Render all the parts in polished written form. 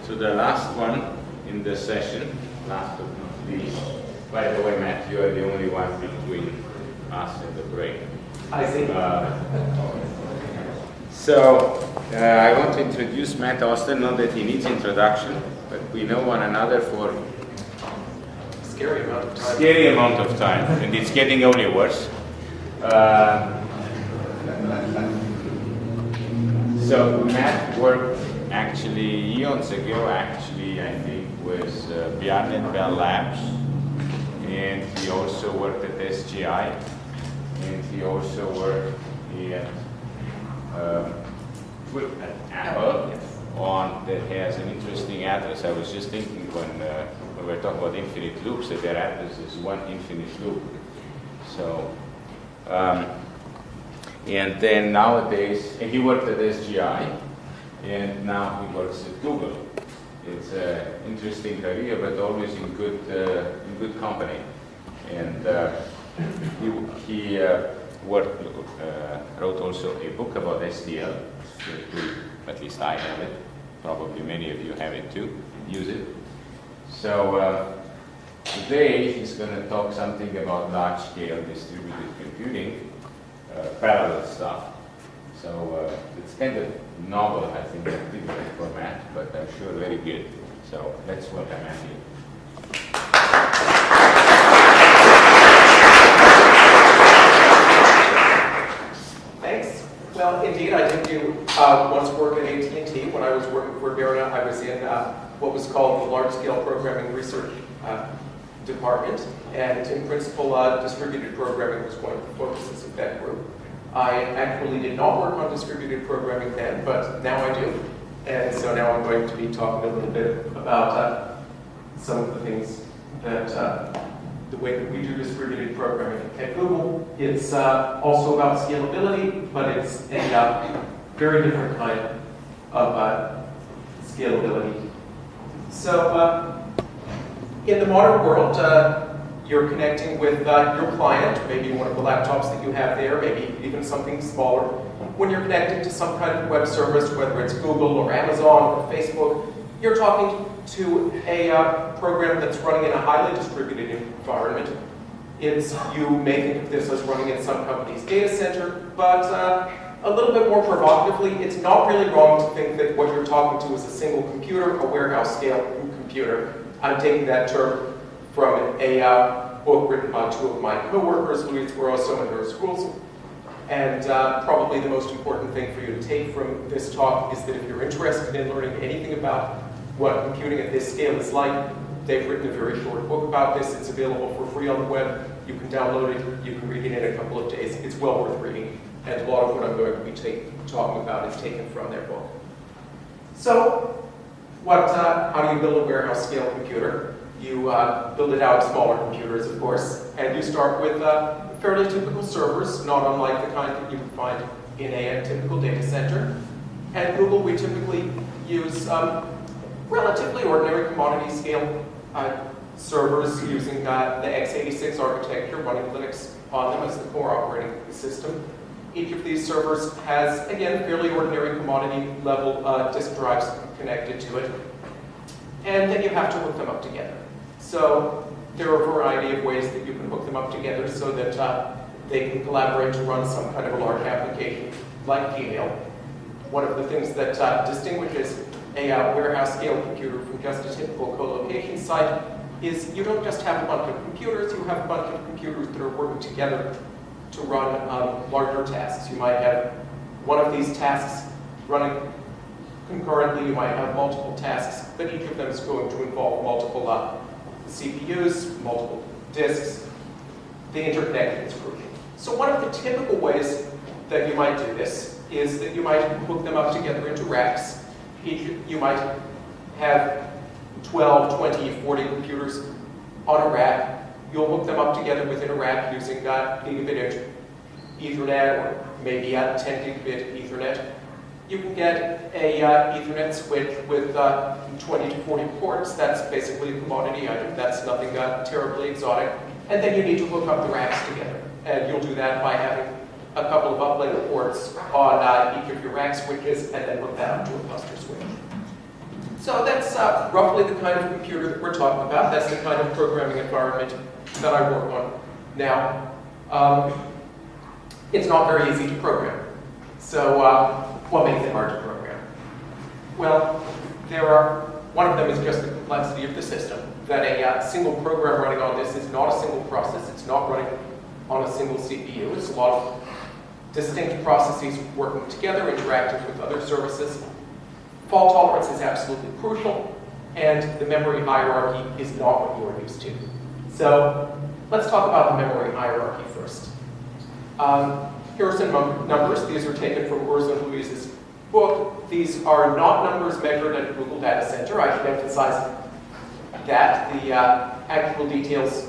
to the last one in the session, last but not least. By the way, Matt, you are the only one between us and the break. I see. I want to introduce Matt Austern, not that he needs introduction, but we know one another for scary amount of time, and it's getting only worse. So Matt worked actually eons ago, I think, with Bjarne Bell Labs, and he also worked at SGI, and he also worked at Apple on that has an interesting address. I was just thinking when we were talking about infinite loops that their address is one infinite loop. So, and then nowadays, and he worked at SGI, and now he works at Google. It's an interesting career, but always in good company. And he wrote also a book about STL. At least I have it. Probably many of you have it too. Use it. So today he's going to talk something about large-scale distributed computing, parallel stuff. So it's kind of novel, I think, format, but I'm sure very good. So let's welcome Andy. Thanks. Well, indeed, I did do once work at AT&T. When I was working for Bjarne, I was in what was called the Large-Scale Programming Research Department, and in principle, distributed programming was one of the focuses of that group. I actually did not work on distributed programming then, but now I do. And so now I'm going to be talking a little bit about some of the things that, the way that we do distributed programming at Google. It's also about scalability, but it's a very different kind of scalability. So in the modern world, you're connecting with your client, maybe one of the laptops that you have there, maybe even something smaller. When you're connecting to some kind of web service, whether it's Google or Amazon or Facebook, you're talking to a program that's running in a highly distributed environment. You may think of this as running in some company's data center, but a little bit more provocatively, it's not really wrong to think that what you're talking to is a single computer, a warehouse-scale computer. I'm taking that term from a book written by two of my co-workers, Luis Barroso and Urs Schulze. And probably the most important thing for you to take from this talk is that if you're interested in learning anything about what computing at this scale is like, they've written a very short book about this. It's available for free on the web. You can download it. You can read it in a couple of days. It's well worth reading. And a lot of what I'm going to be talking about is taken from their book. So, how do you build a warehouse-scale computer? You build it out of smaller computers, of course, and you start with fairly typical servers, not unlike the kind that you would find in a typical data center. At Google, we typically use relatively ordinary commodity scale servers using the x86 architecture, running Linux on them as the core operating system. Each of these servers has, again, fairly ordinary commodity level disk drives connected to it. And then you have to hook them up together. So there are a variety of ways that you can hook them up together so that they can collaborate to run some kind of a large application like Gmail. One of the things that distinguishes a warehouse scale computer from just a typical co-location site is you don't just have a bunch of computers, you have a bunch of computers that are working together to run larger tasks. You might have one of these tasks running concurrently. You might have multiple tasks, but each of them is going to involve multiple CPUs, multiple disks. The interconnection is crucial. So one of the typical ways that you might do this is that you might hook them up together into racks. You might have 12, 20, 40 computers on a rack. You'll hook them up together within a rack using gigabit Ethernet or maybe 10 gigabit Ethernet. You can get a Ethernet switch with 20 to 40 ports. That's basically a commodity item. That's nothing terribly exotic. And then you need to hook up the racks together. And you'll do that by having a couple of uplink ports on each of your rack switches and then hook that up to a cluster switch. So that's roughly the kind of computer that we're talking about. That's the kind of programming environment that I work on now. It's not very easy to program. So what makes it hard to program? Well, one of them is just the complexity of the system. That a single program running on this is not a single process. It's not running on a single CPU. It's a lot of distinct processes working together, interacting with other services. Fault tolerance is absolutely crucial, and the memory hierarchy is not what you are used to. So let's talk about the memory hierarchy first. Here are some numbers. These are taken from Urs and Louise's book. These are not numbers measured at a Google data center. I should emphasize that the actual details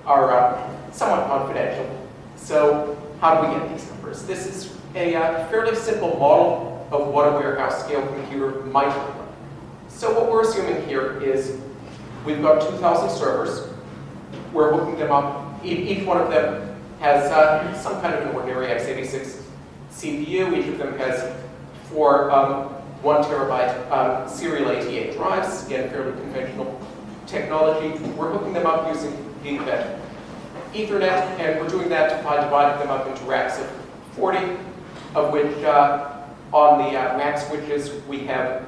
are somewhat confidential. So how do we get these numbers? This is a fairly simple model of what a warehouse scale computer might look like. So what we're assuming here is we've got 2,000 servers. We're hooking them up. Each one of them has some kind of an ordinary x86 CPU. Each of them has 4 1 terabyte serial ATA drives, again, fairly conventional technology. We're hooking them up using Gigabit Ethernet, and we're doing that by dividing them up into racks of 40, of which on the MAC switches we have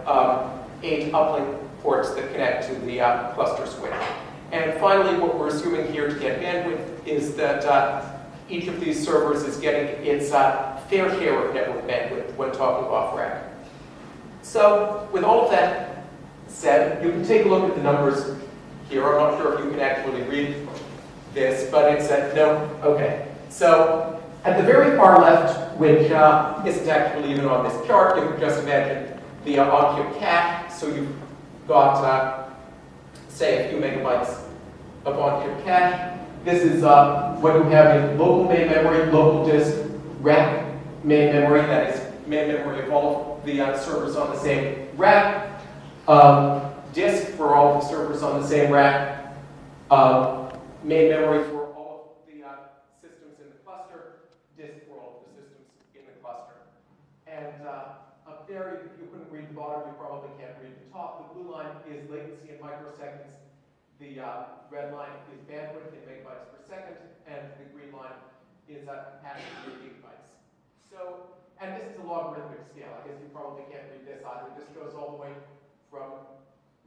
8 uplink ports that connect to the cluster switch. And finally, what we're assuming here to get bandwidth is that each of these servers is getting its fair share of network bandwidth when talking off-rack. So, with all of that said, you can take a look at the numbers here. I'm not sure if you can actually read this, but it's no. Okay. So, at the very far left, which isn't actually even on this chart, you can just imagine the on-chip cache. So you've got, say, a few megabytes of on-chip cache. This is what you have in local main memory, local disk, rack main memory, that is main memory of all of the servers on the same rack, disk for all of the servers on the same rack, main memory for all of the systems in the cluster, disk for all of the systems in the cluster. And up there, if you couldn't read the bottom, you probably can't read the top. The blue line is latency in microseconds. The red line is bandwidth in megabytes per second, and the green line is capacity in gigabytes. So, and this is a logarithmic scale. I guess you probably can't read this either. This goes all the way from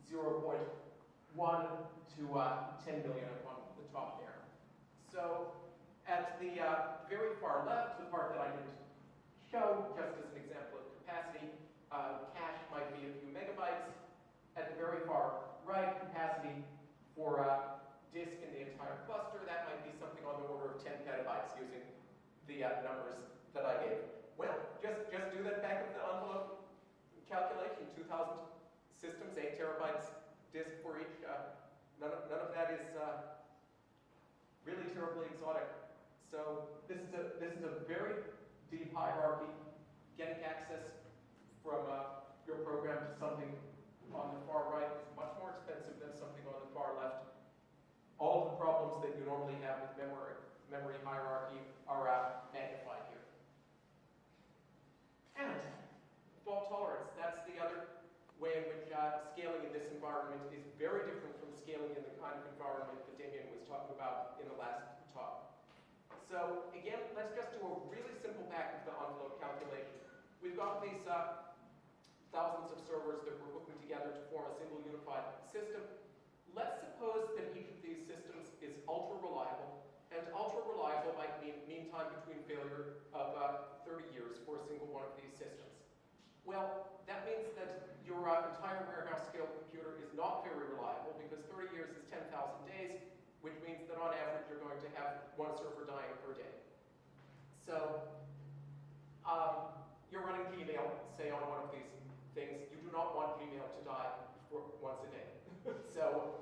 0.1 to 10 million up on the top there. So, at the very far left, the part that I didn't show, just as an example of capacity, cache might be a few megabytes. At the very far right, capacity for disk in the entire cluster, that might be something on the order of 10 petabytes using the numbers that I gave. Well, just do that back of the envelope calculation. 2,000 systems, 8 terabytes disk for each. None of that is really terribly exotic. So this is a very deep hierarchy. Getting access from your program to something on the far right is much more expensive than something on the far left. All of the problems that you normally have with memory hierarchy are magnified here. And fault tolerance, that's the other way in which scaling in this environment is very different from scaling in the kind of environment that Damien was talking about in the last talk. So again, let's just do a really simple back of the envelope calculation. We've got these thousands of servers that we're hooking together to form a single unified system. Let's suppose that each of these systems is ultra-reliable, and ultra-reliable might mean mean time between failure of 30 years for a single one of these systems. Well, that means that your entire warehouse scale computer is not very reliable because 30 years is 10,000 days, which means that on average you're going to have one server dying per day. So, you're running Gmail, say, on one of these things. You do not want Gmail to die once a day. So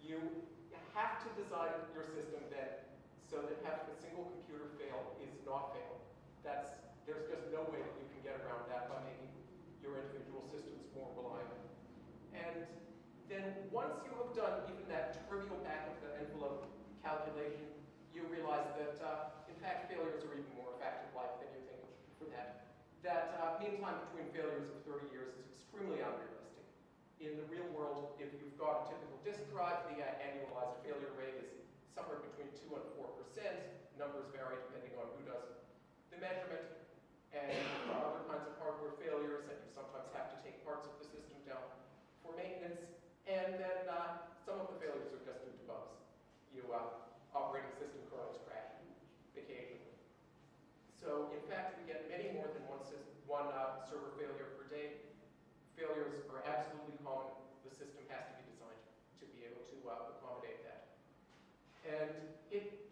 you have to design your system then so that having a single computer fail is not fail. There's just no way that you can get around that by making your individual systems more reliable. And then once you have done even that trivial back of the envelope calculation, you realize that in fact failures are even more fact of life than you think for that. That mean time between failures of 30 years is extremely unrealistic. disk drive, the annualized failure rate is somewhere between 2 and 4%. Numbers vary depending on who does the measurement. And for other kinds of hardware failures, and you sometimes have to take parts of the system down for maintenance. And then some of the failures are just due to bugs. Operating system kernels crash occasionally. So in fact, we get many more than one server failure per day. Failures are absolutely common. The system has to be designed to be able to accommodate that. And it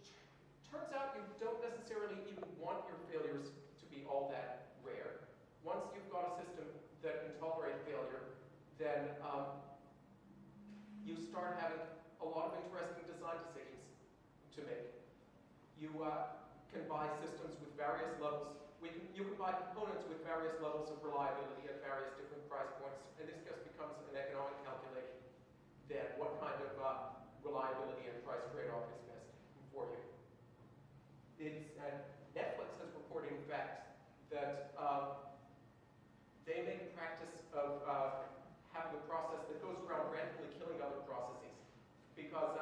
turns out you don't necessarily even want your failures to be all that rare. Once you've got a system that can tolerate failure, then you start having a lot of interesting design decisions to make. You can buy systems with various levels. You can buy components with various levels of reliability at various different price points, and this just becomes an economic calculation. Then what kind of reliability and price trade-off is best for you? Netflix has reported, in fact, that they make a practice of having a process that goes around randomly killing other processes. Because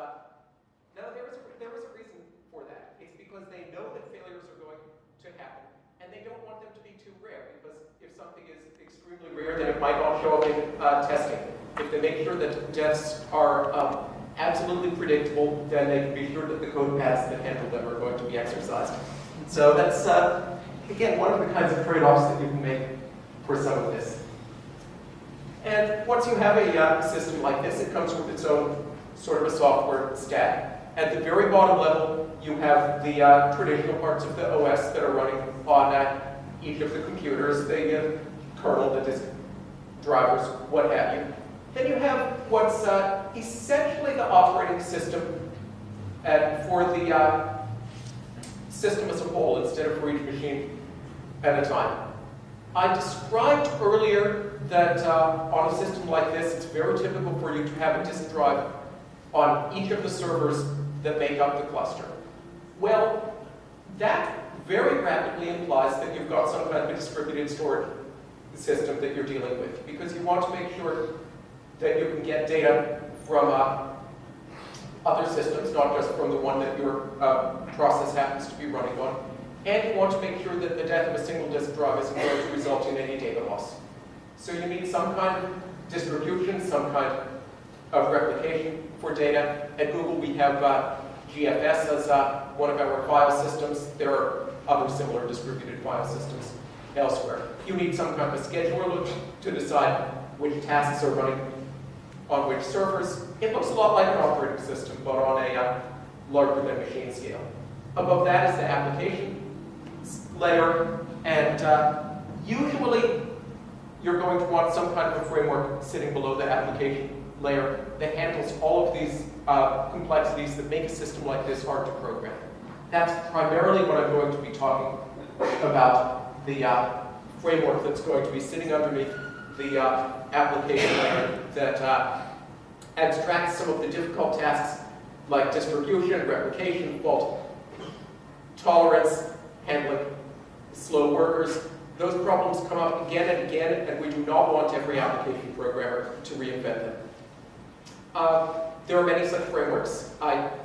now there is a reason for that. It's because they know that failures are going to happen, and they don't want them to be too rare, because if something is extremely rare, then it might not show up in testing. If they make sure that deaths are absolutely predictable, then they can be sure that the code paths that handle them are going to be exercised. So that's, again, one of the kinds of trade-offs that you can make for some of this. And once you have a system like this, it comes with its own sort of a software stack. At the very bottom level, you have the traditional parts of the OS that are running on each of the computers, the kernel, the disk drivers, what have you. Then you have what's essentially the operating system for the system as a whole, instead of for each machine at a time. I described earlier that on a system like this, it's very typical for you to have a disk drive on each of the servers that make up the cluster. Well, that very rapidly implies that you've got some kind of a distributed storage system that you're dealing with, because you want to make sure that you can get data from other systems, not just from the one that your process happens to be running on. And you want to make sure that the death of a single disk drive isn't going to result in any data loss. So you need some kind of distribution, some kind of replication for data. At Google, we have GFS as one of our file systems. There are other similar distributed file systems elsewhere. You need some kind of a scheduler to decide which tasks are running on which servers. It looks a lot like an operating system, but on a larger than machine scale. Above that is the application layer, and usually you're going to want some kind of a framework sitting below the application layer that handles all of these complexities that make a system like this hard to program. That's primarily what I'm going to be talking about, the framework that's going to be sitting underneath the application layer that abstracts some of the difficult tasks like distribution, replication, fault tolerance, handling slow workers. Those problems come up again and again, and we do not want every application programmer to reinvent them. There are many such frameworks.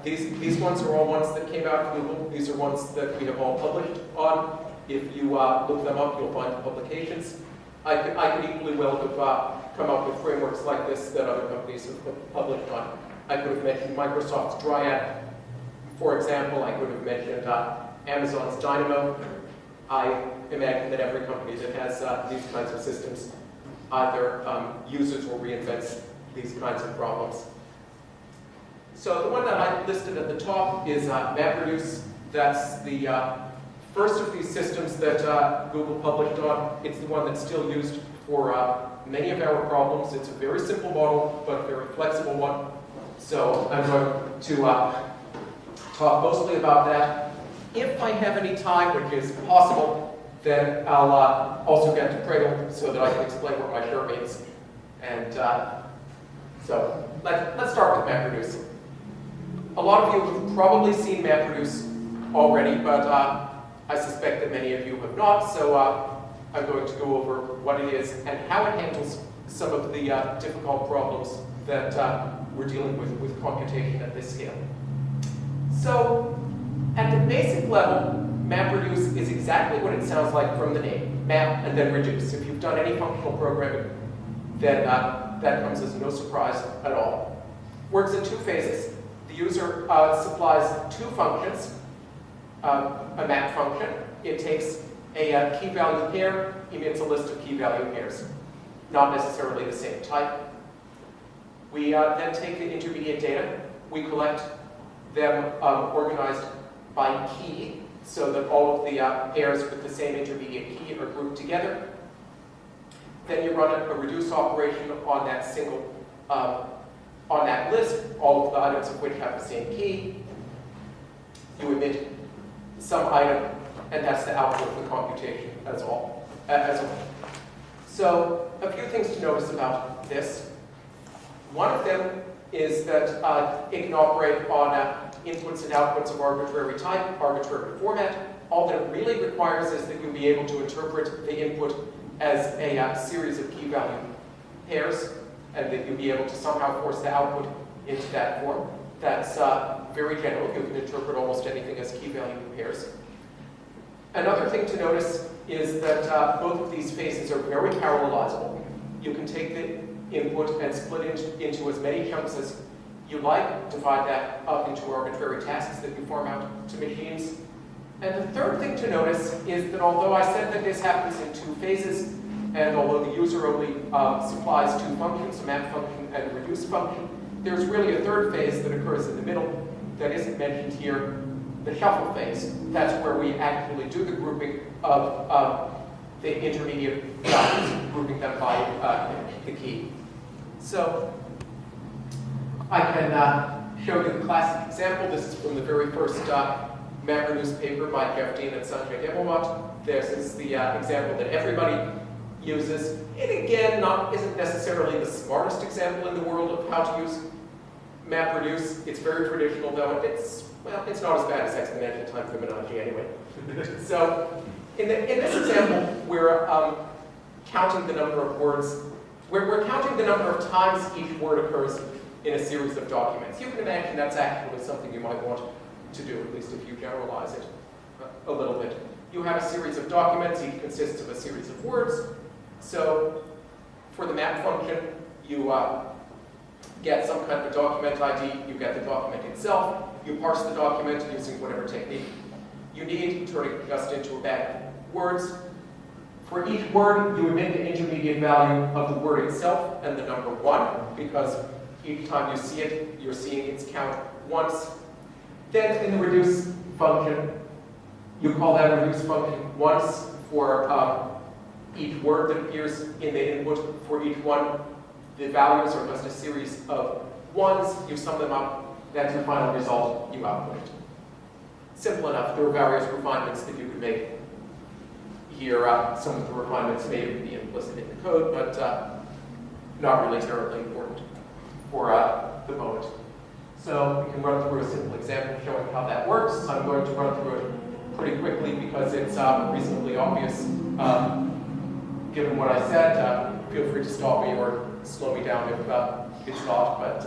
These ones are all ones that came out of Google. These are ones that we have all published on. If you look them up, you'll find the publications. I could equally well have come up with frameworks like this that other companies have published on. I could have mentioned Microsoft's Dryad, for example. I could have mentioned Amazon's Dynamo. I imagine that every company that has these kinds of systems either uses or reinvents these kinds of problems. So the one that I listed at the top is MapReduce. That's the first of these systems that Google published on. It's the one that's still used for many of our problems. It's a very simple model, but a very flexible one. So I'm going to talk mostly about that. If I have any time, which is possible, then I'll also get to Pradle so that I can explain what my shirt means. And so let's start with MapReduce. A lot of you have probably seen MapReduce already, but I suspect that many of you have not, so I'm going to go over what it is and how it handles some of the difficult problems that we're dealing with computation at this scale. So at the basic level, MapReduce is exactly what it sounds like from the name, map and then reduce. If you've done any functional programming, then that comes as no surprise at all. Works in two phases. The user supplies two functions, a map function. It takes a key value pair, emits a list of key value pairs, not necessarily the same type. We then take the intermediate data. We collect them organized by key, so that all of the pairs with the same intermediate key are grouped together. Then you run a reduce operation on that single, on that list, all of the items of which have the same key. You emit some item, and that's the output of the computation as well. So a few things to notice about this. One of them is that it can operate on inputs and outputs of arbitrary type, arbitrary format. All that it really requires is that you be able to interpret the input as a series of key value pairs, and that you'll be able to somehow force the output into that form. That's very general. You can interpret almost anything as key value pairs. Another thing to notice is that both of these phases are very parallelizable. You can take the input and split it into as many chunks as you like, divide that up into arbitrary tasks that you form out to machines. And the third thing to notice is that although I said that this happens in two phases, and although the user only supplies two functions, a map function and a reduce function, there's really a third phase that occurs in the middle that isn't mentioned here, the shuffle phase. That's where we actually do the grouping of the intermediate values, grouping them by the key. So I can show you the classic example. This is from the very first MapReduce paper by Jeff Dean and Sanjay Develmat. This is the example that everybody uses. It again isn't necessarily the smartest example in the world of how to use MapReduce. It's very traditional, though, and it's not as bad as exponential time Fibonacci anyway. So in this example, we're counting the number of words. We're counting the number of times each word occurs in a series of documents. You can imagine that's actually something you might want to do, at least if you generalize it a little bit. You have a series of documents, each consists of a series of words. So for the map function, you get some kind of a document ID, you get the document itself, you parse the document using whatever technique you need, turning it just into a bag of words. For each word, you emit the intermediate value of the word itself and the number 1, because each time you see it, you're seeing its count once. Then in the reduce function, you call that reduce function once for each word that appears in the input. For each one, the values are just a series of ones. You sum them up, that's your final result, you output it. Simple enough. There are various refinements that you could make here. Some of the refinements may even be implicit in the code, but not really terribly important for the moment. So we can run through a simple example showing how that works. I'm going to run through it pretty quickly because it's reasonably obvious given what I said. Feel free to stop me or slow me down if it's not, but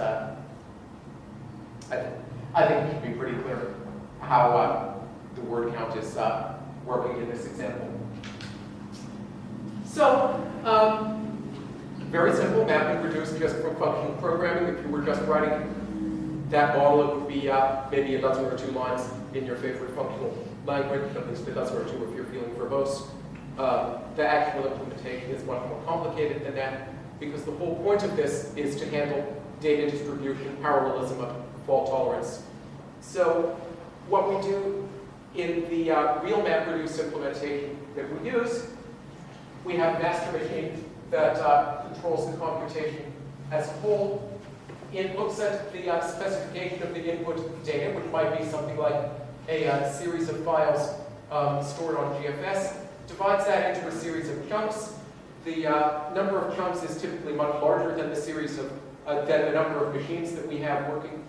I think it should be pretty clear how the word count is working in this example. So, very simple, map and reduce just from functional programming. If you were just writing that model, it would be maybe a dozen or two lines in your favorite functional language, at least a dozen or two if you're feeling verbose. The actual implementation is much more complicated than that, because the whole point of this is to handle data distribution, parallelism, and fault tolerance. So what we do in the real MapReduce implementation that we use, we have a master machine that controls the computation as a whole. It looks at the specification of the input data, which might be something like a series of files stored on GFS, divides that into a series of chunks. The number of chunks is typically much larger than the series of than the number of machines that we have working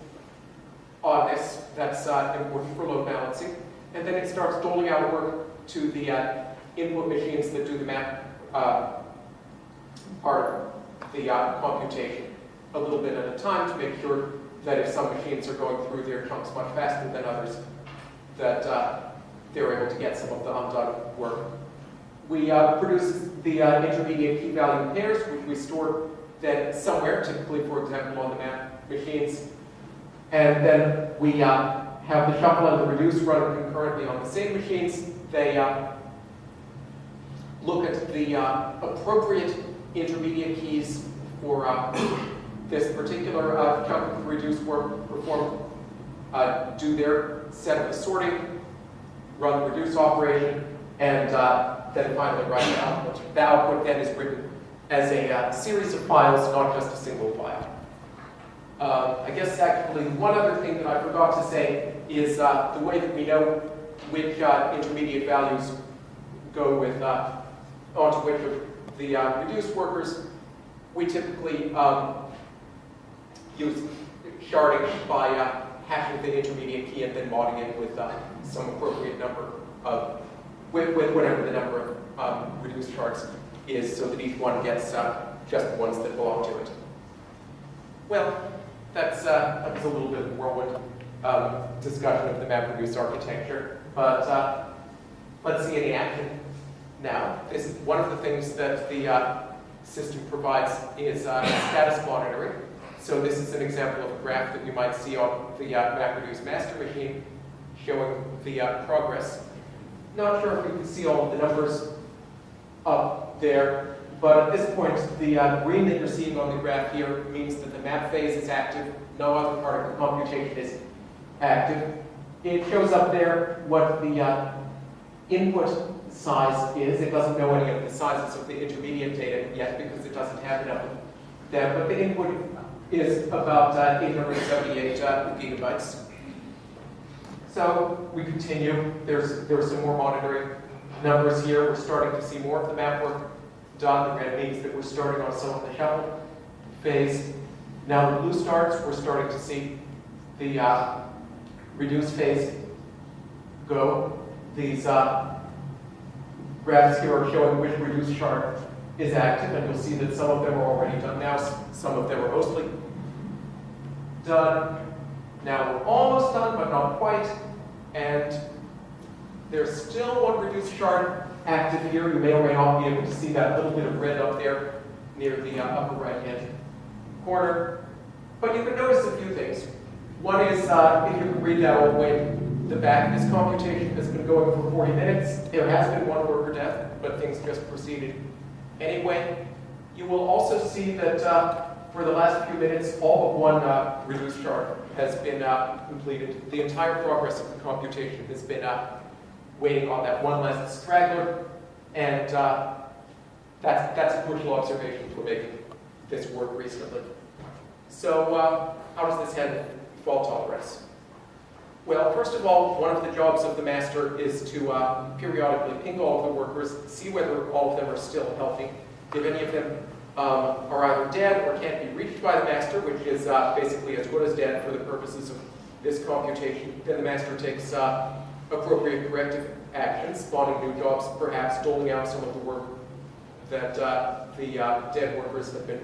on this. That's important for load balancing. And then it starts doling out work to the input machines that do the map part of the computation. a little bit at a time to make sure that if some machines are going through their chunks much faster than others, that they're able to get some of the undone work. We produce the intermediate key value pairs, which we store then somewhere, typically, for example, on the map machines. And then we have the shuffle and the reduce running concurrently on the same machines. They look at the appropriate intermediate keys for this particular chunk of reduce work performed, do their set of the sorting, run the reduce operation, and then finally write the output. The output then is written as a series of files, not just a single file. I guess actually one other thing that I forgot to say is the way that we know which intermediate values go with onto which of the reduced workers. We typically use sharding by hashing the intermediate key and then modding it with some appropriate number of, with whatever the number of reduced shards is, so that each one gets just the ones that belong to it. Well, that was a little bit of a whirlwind discussion of the MapReduce architecture, but let's see any action now. This is one of the things that the system provides is status monitoring. So this is an example of a graph that you might see on the MapReduce master machine showing the progress. Not sure if we can see all of the numbers up there, but at this point, the green that you're seeing on the graph here means that the map phase is active, no other part of the computation is active. It shows up there what the input size is. It doesn't know any of the sizes of the intermediate data yet because it doesn't have enough of them, but the input is about 878 gigabytes. So we continue. There's some more monitoring numbers here. We're starting to see more of the map work done. The red means that we're starting on some of the shuffle phase. Now the blue starts, we're starting to see the reduce phase go. These graphs here are showing which reduce shard is active, and you'll see that some of them are already done now, some of them are mostly done. Now we're almost done, but not quite, and there's still one reduced shard active here. You may or may not be able to see that little bit of red up there near the upper right-hand corner. But you can notice a few things. One is, if you can read that all the way to the back, this computation has been going for 40 minutes. There has been one worker death, but things just proceeded anyway. You will also see that for the last few minutes, all but one reduced shard has been completed. The entire progress of the computation has been waiting on that one last straggler, and that's a crucial observation for making this work reasonably. So how does this handle fault tolerance? Well, first of all, one of the jobs of the master is to periodically ping all of the workers, see whether all of them are still healthy. If any of them are either dead or can't be reached by the master, which is basically as good as dead for the purposes of this computation, then the master takes appropriate corrective actions, spawning new jobs, perhaps doling out some of the work that the dead workers have been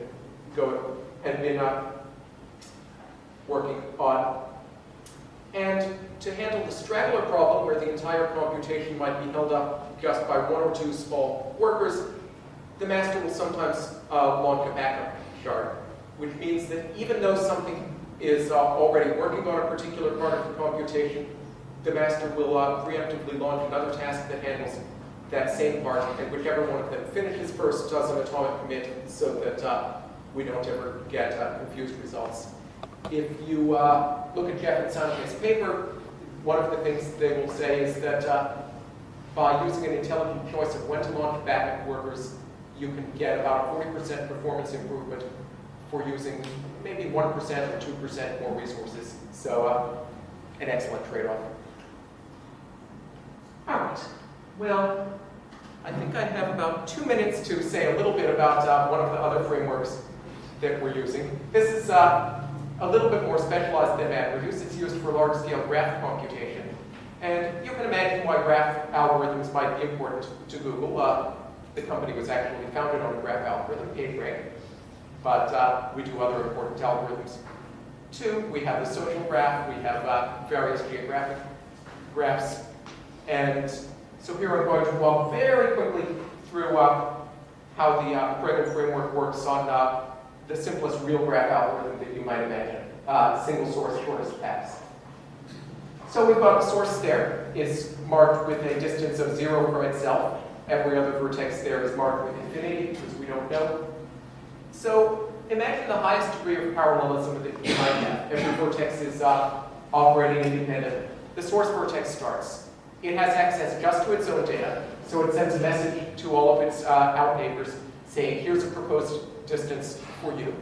working on. And to handle the straggler problem, where the entire computation might be held up just by one or two small workers, the master will sometimes launch a backup shard, which means that even though something is already working on a particular part of the computation, the master will preemptively launch another task that handles that same part, and whichever one of them finishes first does an atomic commit so that we don't ever get confused results. If you look at Jeff and Sanjay's paper, one of the things they will say is that by using an intelligent choice of when to launch backup workers, you can get about a 40% performance improvement for using maybe 1% or 2% more resources. So an excellent trade-off. All right. Well, I think I have about 2 minutes to say a little bit about one of the other frameworks that we're using. This is a little bit more specialized than MapReduce. It's used for large-scale graph computation. And you can imagine why graph algorithms might be important to Google. The company was actually founded on a graph algorithm, PageRank. but we do other important algorithms. 2, we have the social graph, we have various geographic graphs, and so here I'm going to walk very quickly through how the Pregel framework works on the simplest real graph algorithm that you might imagine, single source shortest paths. So we've got the source there. It's marked with a distance of 0 from itself. Every other vertex there is marked with infinity, because we don't know. So imagine the highest degree of parallelism that you might have. Every vertex is operating independently. The source vertex starts. It has access just to its own data, so it sends a message to all of its out neighbors saying, here's a proposed distance for you.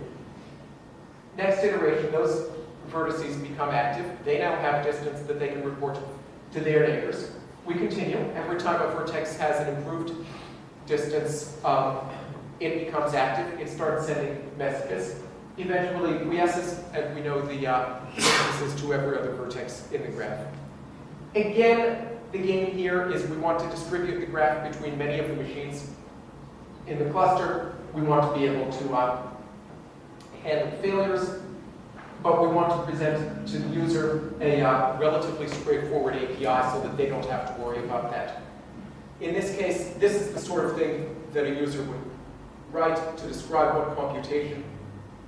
Next iteration, those vertices become active. They now have distance that they can report to their neighbors. We continue. Every time a vertex has an improved distance, it becomes active. It starts sending messages. Eventually quiesces, and we know the distances to every other vertex in the graph. Again, the game here is we want to distribute the graph between many of the machines in the cluster. We want to be able to handle failures, but we want to present to the user a relatively straightforward API so that they don't have to worry about that. In this case, this is the sort of thing that a user would write to describe what computation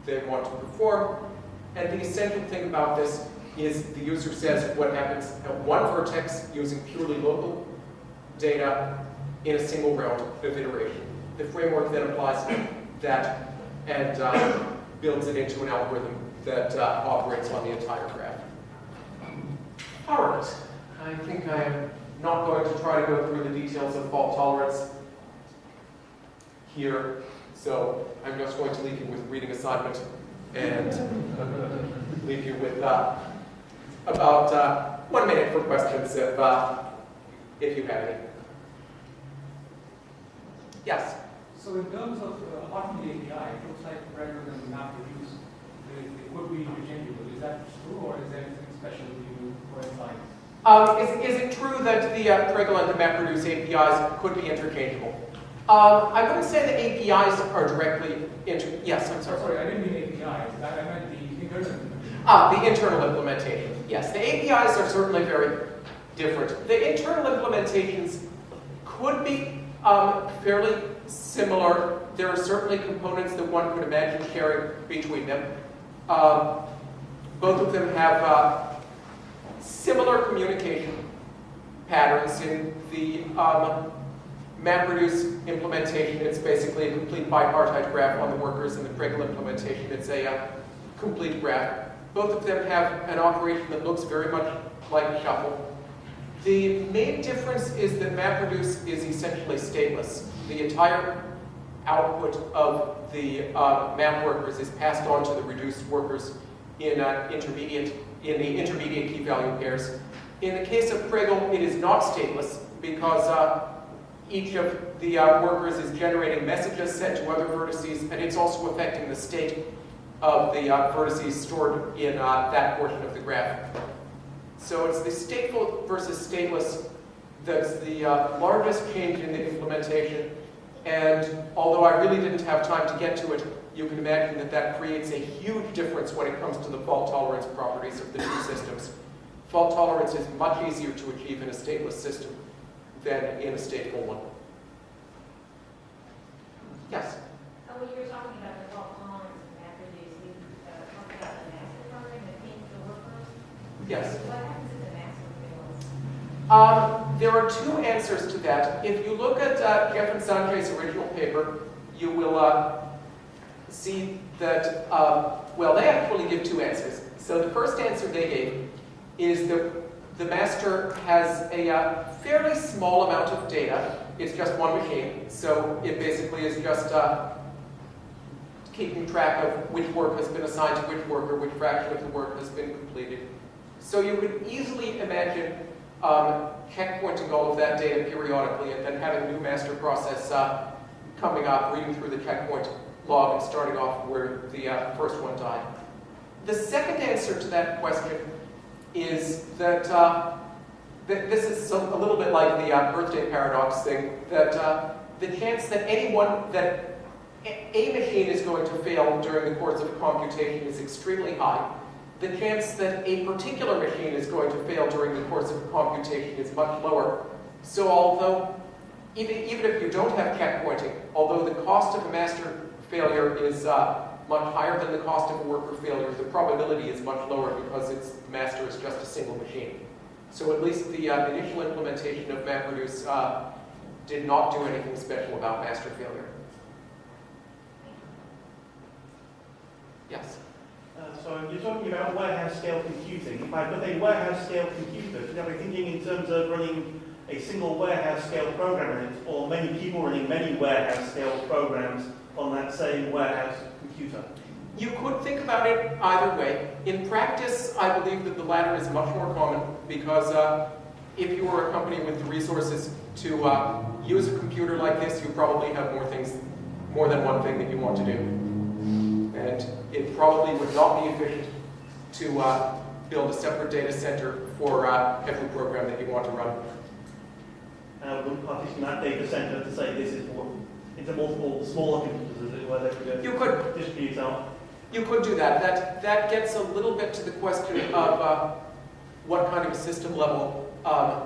they want to perform. And the essential thing about this is the user says what happens at one vertex using purely local data in a single round of iteration. The framework then applies that and builds it into an algorithm that operates on the entire graph. All right, I think I am not going to try to go through the details of fault tolerance here, so I'm just going to leave you with a reading assignment and leave you with about 1 minute for questions if you have any. Yes? So in terms of apart from the API, it looks like rather than MapReduce, it could be interchangeable. Is that true, or is there anything special you do for inside? Is it true that the Pregel and the MapReduce APIs could be interchangeable? I wouldn't say the APIs are directly yes, I'm sorry. Sorry, I didn't mean APIs. I meant the internal implementation. The internal implementation. Yes, the APIs are certainly very different. The internal implementations could be fairly similar. There are certainly components that one could imagine sharing between them. Both of them have similar communication patterns. In the MapReduce implementation, it's basically a complete bipartite graph on the workers. In the Pregel implementation, it's a complete graph. Both of them have an operation that looks very much like a shuffle. The main difference is that MapReduce is essentially stateless. The entire output of the map workers is passed on to the reduced workers in the intermediate key value pairs. In the case of Pregel, it is not stateless because each of the workers is generating messages sent to other vertices, and it's also affecting the state of the vertices stored in that portion of the graph. So it's the stateful versus stateless that's the largest change in the implementation. And although I really didn't have time to get to it, you can imagine that that creates a huge difference when it comes to the fault tolerance properties of the two systems. Fault tolerance is much easier to achieve in a stateless system than in a stateful one. Yes? When you were talking about the fault tolerance and MapReduce, you talked about the master program that came to the workers. Yes. What happens if the master fails? There are two answers to that. If you look at Jeff and Sanjay's original paper, you will see that, well, they actually give two answers. So the first answer they gave is that the master has a fairly small amount of data. It's just one machine, so it basically is just keeping track of which work has been assigned to which worker, which fraction of the work has been completed. So you could easily imagine checkpointing all of that data periodically and then having a new master process coming up, reading through the checkpoint log and starting off where the first one died. The second answer to that question is that this is a little bit like the birthday paradox thing, that the chance that a machine is going to fail during the course of computation is extremely high. The chance that a particular machine is going to fail during the course of computation is much lower. So although, even if you don't have checkpointing, although the cost of a master failure is much higher than the cost of a worker failure, the probability is much lower because its master is just a single machine. So at least the initial implementation of MapReduce did not do anything special about master failure. Yes? So you're talking about warehouse scale computing. If I put a warehouse scale computer, should I be thinking in terms of running a single warehouse scale program in it, or many people running many warehouse scale programs on that same warehouse computer? You could think about it either way. In practice, I believe that the latter is much more common because if you were a company with the resources to use a computer like this, you probably have more than one thing that you want to do. And it probably would not be efficient to build a separate data center for every program that you want to run. Would partition that data center to say this is into multiple smaller computers, as it were, that You could distribute out? You could do that. That gets a little bit to the question of what kind of a system level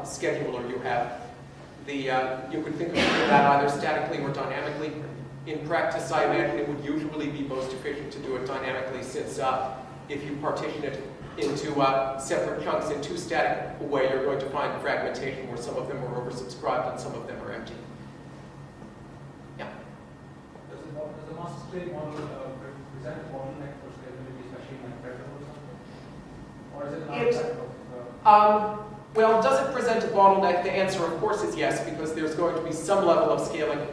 scheduler you have. You could think of that either statically or dynamically. In practice, I imagine it would usually be most efficient to do it dynamically, since if you partition it into separate chunks in too static a way, you're going to find fragmentation where some of them are oversubscribed and some of them are empty. Yeah. Does the master slave model present a bottleneck for scalability, especially in pressure or something? Or is it not? Well, does it present a bottleneck? The answer, of course, is yes, because there's going to be some level of scaling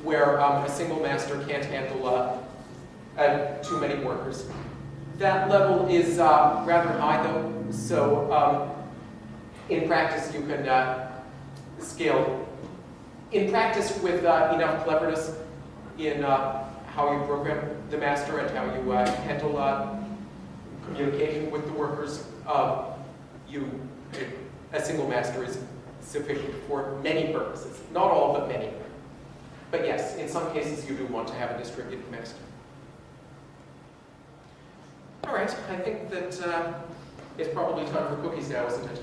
where a single master can't handle too many workers. That level is rather high, though, so in practice you can scale. In practice, with enough cleverness in how you program the master and how you handle communication with the workers, a single master is sufficient for many purposes. Not all, but many. But yes, in some cases you do want to have a distributed master. All right, I think that it's probably time for cookies now, isn't it?